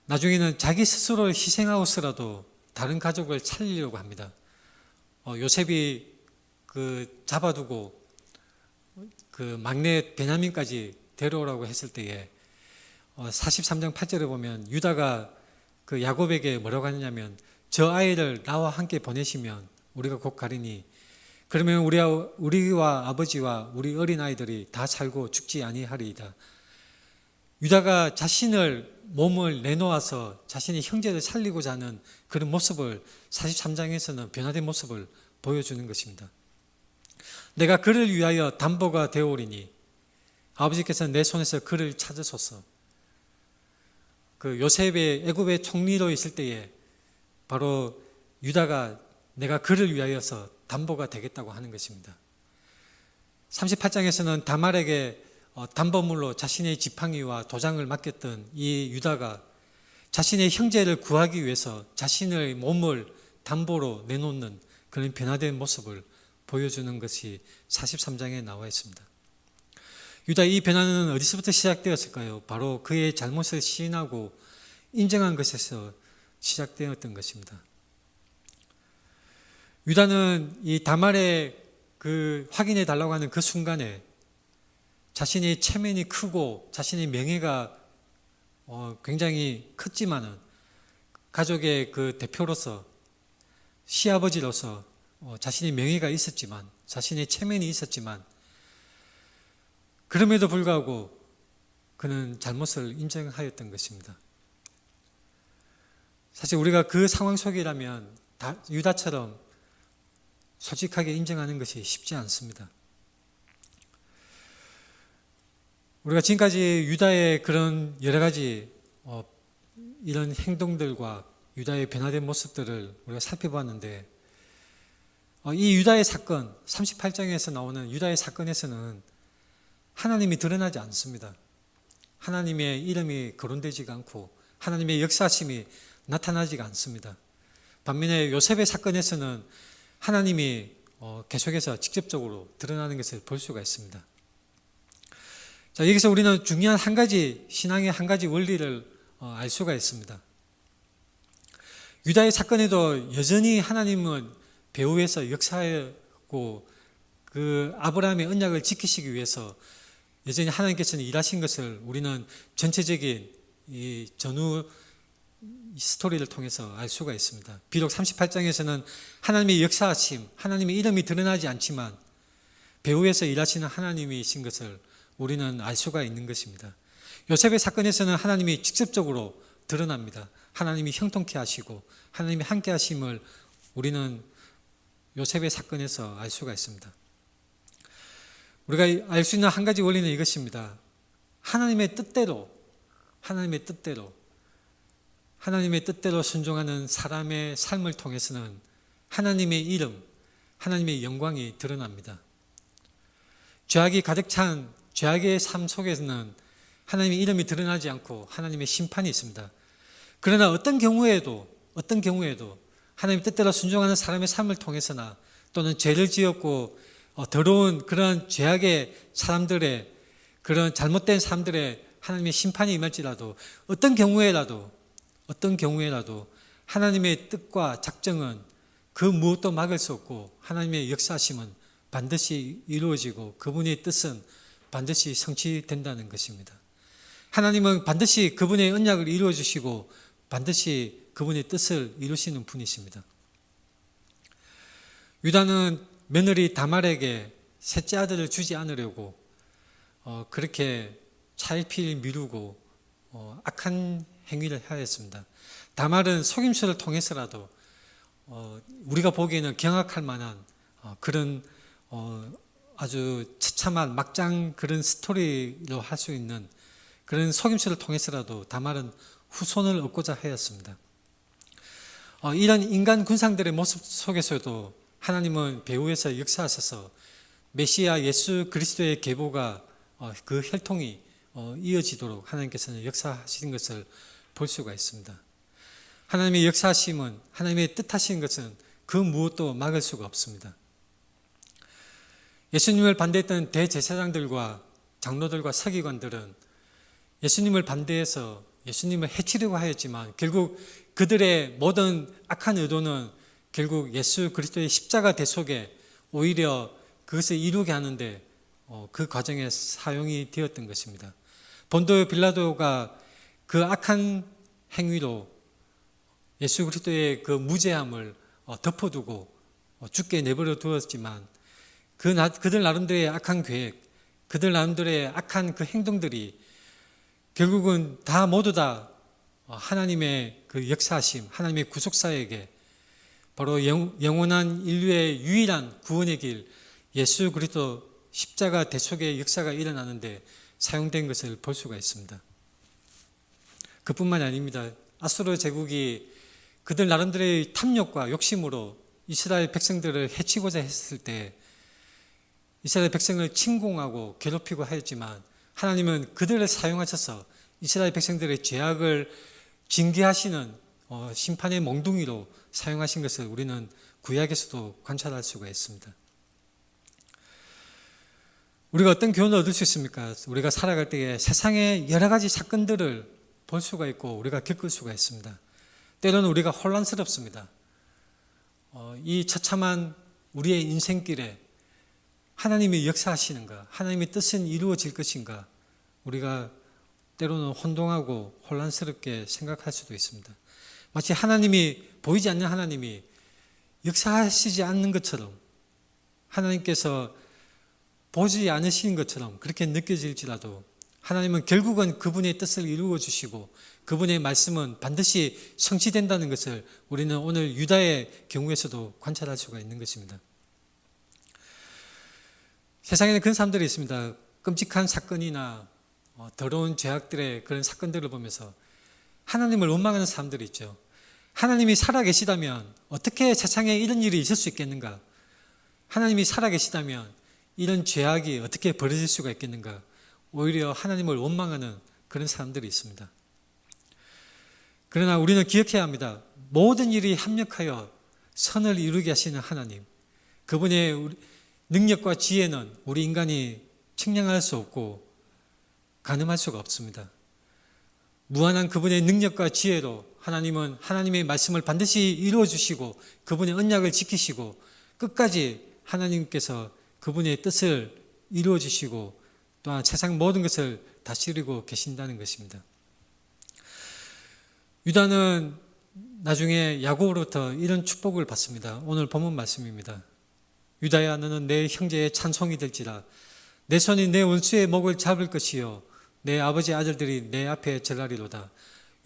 [SPEAKER 1] 나중에는 자기 스스로를 희생하고서라도 다른 가족을 살리려고 합니다. 요셉이 그 잡아두고 그 막내 베냐민까지 데려오라고 했을 때에 43장 8절에 보면 유다가 그 야곱에게 뭐라고 하느냐면, 저 아이를 나와 함께 보내시면 우리가 곧 가리니 그러면 우리와 아버지와 우리 어린아이들이 다 살고 죽지 아니하리이다. 유다가 자신을 몸을 내놓아서 자신의 형제를 살리고자 하는 그런 모습을 43장에서는 변화된 모습을 보여주는 것입니다. 내가 그를 위하여 담보가 되어오리니 아버지께서는 내 손에서 그를 찾으소서. 그 요셉의 애굽의 총리로 있을 때에 바로 유다가 내가 그를 위하여서 담보가 되겠다고 하는 것입니다. 38장에서는 다말에게 담보물로 자신의 지팡이와 도장을 맡겼던 이 유다가 자신의 형제를 구하기 위해서 자신의 몸을 담보로 내놓는 그런 변화된 모습을 보여주는 것이 43장에 나와 있습니다. 유다의 이 변화는 어디서부터 시작되었을까요? 바로 그의 잘못을 시인하고 인정한 것에서 시작되었던 것입니다. 유다는 이 다말의 그 확인해 달라고 하는 그 순간에 자신의 체면이 크고 자신의 명예가 굉장히 컸지만은 가족의 그 대표로서 시아버지로서 자신의 명예가 있었지만 자신의 체면이 있었지만 그럼에도 불구하고 그는 잘못을 인정하였던 것입니다. 사실 우리가 그 상황 속이라면 유다처럼 솔직하게 인정하는 것이 쉽지 않습니다. 우리가 지금까지 유다의 그런 여러 가지 이런 행동들과 유다의 변화된 모습들을 우리가 살펴봤는데 이 유다의 사건, 38장에서 나오는 유다의 사건에서는 하나님이 드러나지 않습니다. 하나님의 이름이 거론되지가 않고 하나님의 역사심이 나타나지가 않습니다. 반면에 요셉의 사건에서는 하나님이 계속해서 직접적으로 드러나는 것을 볼 수가 있습니다. 자, 여기서 우리는 중요한 한 가지, 신앙의 한 가지 원리를 알 수가 있습니다. 유다의 사건에도 여전히 하나님은 배후에서 역사하고 그 아브라함의 언약을 지키시기 위해서 여전히 하나님께서는 일하신 것을 우리는 전체적인 이 전후 스토리를 통해서 알 수가 있습니다. 비록 38장에서는 하나님의 역사하심, 하나님의 이름이 드러나지 않지만 배후에서 일하시는 하나님이신 것을 우리는 알 수가 있는 것입니다. 요셉의 사건에서는 하나님이 직접적으로 드러납니다. 하나님이 형통케 하시고 하나님이 함께 하심을 우리는 요셉의 사건에서 알 수가 있습니다. 우리가 알 수 있는 한 가지 원리는 이것입니다. 하나님의 뜻대로 순종하는 사람의 삶을 통해서는 하나님의 이름, 하나님의 영광이 드러납니다. 죄악이 가득 찬 죄악의 삶 속에서는 하나님의 이름이 드러나지 않고 하나님의 심판이 있습니다. 그러나 어떤 경우에도 하나님 뜻대로 순종하는 사람의 삶을 통해서나 또는 죄를 지었고 더러운 그런 죄악의 사람들의 그런 잘못된 사람들의 하나님의 심판이 임할지라도 어떤 경우에라도 하나님의 뜻과 작정은 그 무엇도 막을 수 없고 하나님의 역사심은 반드시 이루어지고 그분의 뜻은 반드시 성취된다는 것입니다. 하나님은 반드시 그분의 언약을 이루어 주시고 반드시 그분의 뜻을 이루시는 분이십니다. 유다는 며느리 다말에게 셋째 아들을 주지 않으려고 그렇게 차일피일 미루고 악한 행위를 하였습니다. 다말은 속임수를 통해서라도 우리가 보기에는 경악할 만한 그런 아주 처참한 막장 그런 스토리로 할 수 있는 그런 속임수를 통해서라도 다말은 후손을 얻고자 하였습니다. 이런 인간 군상들의 모습 속에서도 하나님은 배후에서 역사하셔서 메시아 예수 그리스도의 계보가 그 혈통이 이어지도록 하나님께서는 역사하시는 것을 볼 수가 있습니다. 하나님의 역사하심은 하나님의 뜻하신 것은 그 무엇도 막을 수가 없습니다. 예수님을 반대했던 대제사장들과 장로들과 서기관들은 예수님을 반대해서 예수님을 해치려고 하였지만 결국 그들의 모든 악한 의도는 결국 예수 그리스도의 십자가 대속에 오히려 그것을 이루게 하는데 그 과정에 사용이 되었던 것입니다. 본도 빌라도가 그 악한 행위로 예수 그리스도의 그 무죄함을 덮어두고 죽게 내버려 두었지만 그들 나름대로의 악한 계획, 그들 나름대로의 악한 그 행동들이 결국은 다 모두 다 하나님의 그 역사하심, 하나님의 구속사에게 바로 영원한 인류의 유일한 구원의 길 예수 그리스도 십자가 대속의 역사가 일어나는데 사용된 것을 볼 수가 있습니다. 그뿐만이 아닙니다. 아수르 제국이 그들 나름대로의 탐욕과 욕심으로 이스라엘 백성들을 해치고자 했을 때 이스라엘 백성을 침공하고 괴롭히고 하였지만 하나님은 그들을 사용하셔서 이스라엘 백성들의 죄악을 징계하시는 심판의 몽둥이로 사용하신 것을 우리는 구약에서도 관찰할 수가 있습니다. 우리가 어떤 교훈을 얻을 수 있습니까? 우리가 살아갈 때에 세상의 여러 가지 사건들을 볼 수가 있고 우리가 겪을 수가 있습니다. 때로는 우리가 혼란스럽습니다. 이 처참한 우리의 인생길에 하나님이 역사하시는가, 하나님의 뜻은 이루어질 것인가, 우리가 때로는 혼동하고 혼란스럽게 생각할 수도 있습니다. 마치 하나님이 보이지 않는 하나님이 역사하시지 않는 것처럼 하나님께서 보지 않으시는 것처럼 그렇게 느껴질지라도 하나님은 결국은 그분의 뜻을 이루어 주시고 그분의 말씀은 반드시 성취된다는 것을 우리는 오늘 유다의 경우에서도 관찰할 수가 있는 것입니다. 세상에는 그런 사람들이 있습니다. 끔찍한 사건이나 더러운 죄악들의 그런 사건들을 보면서 하나님을 원망하는 사람들이 있죠. 하나님이 살아계시다면 어떻게 세상에 이런 일이 있을 수 있겠는가? 하나님이 살아계시다면 이런 죄악이 어떻게 벌어질 수가 있겠는가? 오히려 하나님을 원망하는 그런 사람들이 있습니다. 그러나 우리는 기억해야 합니다. 모든 일이 합력하여 선을 이루게 하시는 하나님, 그분의 능력과 지혜는 우리 인간이 측량할 수 없고 가늠할 수가 없습니다. 무한한 그분의 능력과 지혜로 하나님은 하나님의 말씀을 반드시 이루어 주시고 그분의 언약을 지키시고 끝까지 하나님께서 그분의 뜻을 이루어 주시고 또한 세상 모든 것을 다스리고 계신다는 것입니다. 유다는 나중에 야곱으로부터 이런 축복을 받습니다. 오늘 본문 말씀입니다. 유다야, 너는 내 형제의 찬송이 될지라. 내 손이 내 원수의 목을 잡을 것이요 내 아버지 아들들이 내 앞에 절하리로다.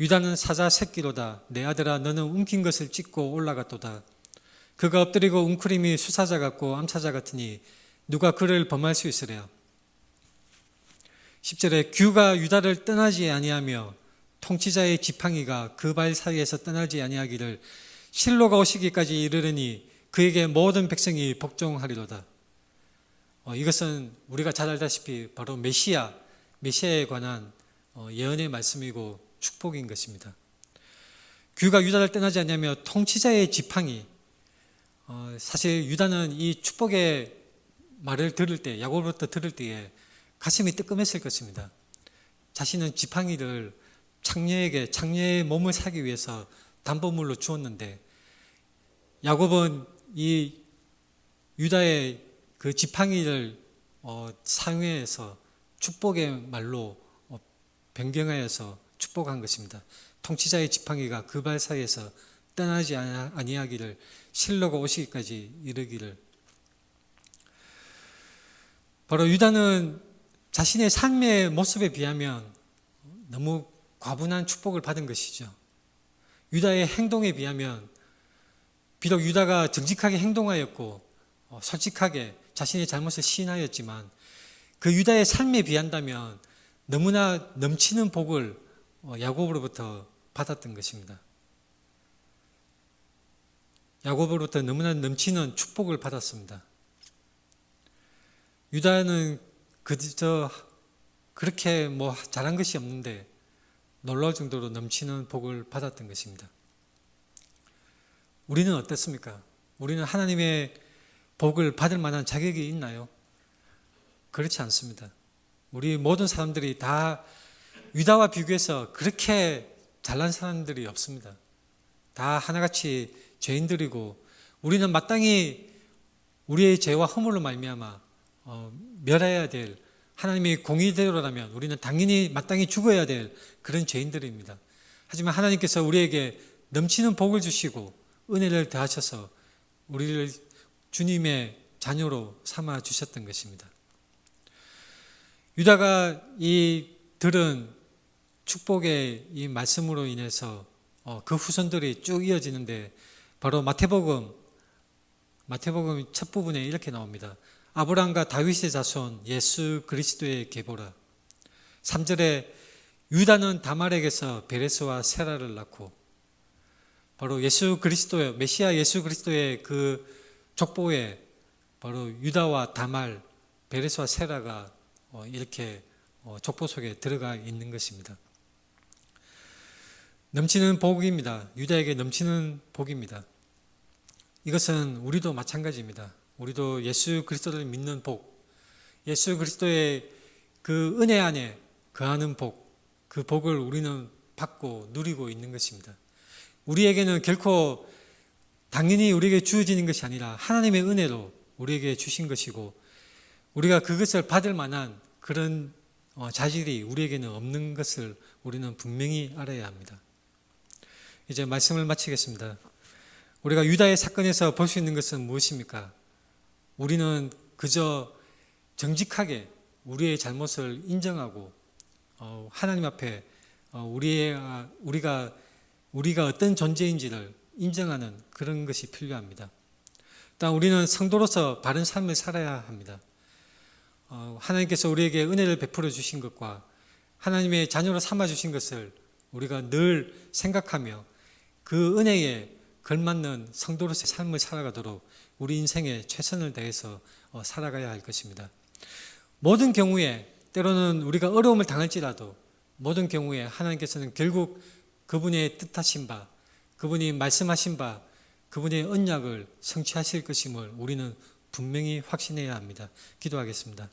[SPEAKER 1] 유다는 사자 새끼로다. 내 아들아, 너는 움킨 것을 찢고 올라갔도다. 그가 엎드리고 웅크림이 수사자 같고 암사자 같으니 누가 그를 범할 수 있으랴. 10절에 규가 유다를 떠나지 아니하며 통치자의 지팡이가 그 발 사이에서 떠나지 아니하기를 실로가 오시기까지 이르르니 그에게 모든 백성이 복종하리로다. 이것은 우리가 잘 알다시피 바로 메시아에 관한 예언의 말씀이고 축복인 것입니다. 규가 유다를 떠나지 않냐며 통치자의 지팡이. 사실 유다는 이 축복의 말을 들을 때, 야곱으로부터 들을 때에 가슴이 뜨끔했을 것입니다. 자신은 지팡이를 창녀의 몸을 사기 위해서 담보물로 주었는데 야곱은 이 유다의 그 지팡이를 사용해서 축복의 말로 변경하여서 축복한 것입니다. 통치자의 지팡이가 그 발 사이에서 떠나지 아니하기를 실로가 오시기까지 이르기를. 바로 유다는 자신의 삶의 모습에 비하면 너무 과분한 축복을 받은 것이죠. 유다의 행동에 비하면 비록 유다가 정직하게 행동하였고 솔직하게 자신의 잘못을 시인하였지만 그 유다의 삶에 비한다면 너무나 넘치는 복을 야곱으로부터 받았던 것입니다. 야곱으로부터 너무나 넘치는 축복을 받았습니다. 유다는 그저 그렇게 잘한 것이 없는데 놀라울 정도로 넘치는 복을 받았던 것입니다. 우리는 어떻습니까? 우리는 하나님의 복을 받을 만한 자격이 있나요? 그렇지 않습니다. 우리 모든 사람들이 다 유다와 비교해서 그렇게 잘난 사람들이 없습니다. 다 하나같이 죄인들이고 우리는 마땅히 우리의 죄와 허물로 말미암아 멸해야 될 하나님의 공의대로라면 우리는 당연히 마땅히 죽어야 될 그런 죄인들입니다. 하지만 하나님께서 우리에게 넘치는 복을 주시고 은혜를 더하셔서 우리를 주님의 자녀로 삼아 주셨던 것입니다. 유다가 이 들은 축복의 이 말씀으로 인해서 그 후손들이 쭉 이어지는데 바로 마태복음 첫 부분에 이렇게 나옵니다. 아브라함과 다윗의 자손 예수 그리스도의 계보라. 3절에 유다는 다말에게서 베레스와 세라를 낳고 바로 예수 그리스도의 메시아 예수 그리스도의 그 족보에 바로 유다와 다말, 베레스와 세라가 이렇게 족보 속에 들어가 있는 것입니다. 넘치는 복입니다. 유다에게 넘치는 복입니다. 이것은 우리도 마찬가지입니다. 우리도 예수 그리스도를 믿는 복, 예수 그리스도의 그 은혜 안에 거하는 복, 그 복을 우리는 받고 누리고 있는 것입니다. 우리에게는 결코 당연히 우리에게 주어지는 것이 아니라 하나님의 은혜로 우리에게 주신 것이고 우리가 그것을 받을 만한 그런 자질이 우리에게는 없는 것을 우리는 분명히 알아야 합니다. 이제 말씀을 마치겠습니다. 우리가 유다의 사건에서 볼 수 있는 것은 무엇입니까? 우리는 그저 정직하게 우리의 잘못을 인정하고 하나님 앞에 우리가 어떤 존재인지를 인정하는 그런 것이 필요합니다. 또한 우리는 성도로서 바른 삶을 살아야 합니다. 하나님께서 우리에게 은혜를 베풀어 주신 것과 하나님의 자녀로 삼아 주신 것을 우리가 늘 생각하며 그 은혜에 걸맞는 성도로서의 삶을 살아가도록 우리 인생에 최선을 다해서 살아가야 할 것입니다. 모든 경우에 때로는 우리가 어려움을 당할지라도 모든 경우에 하나님께서는 결국 그분의 뜻하신 바, 그분이 말씀하신 바, 그분의 언약을 성취하실 것임을 우리는 분명히 확신해야 합니다. 기도하겠습니다.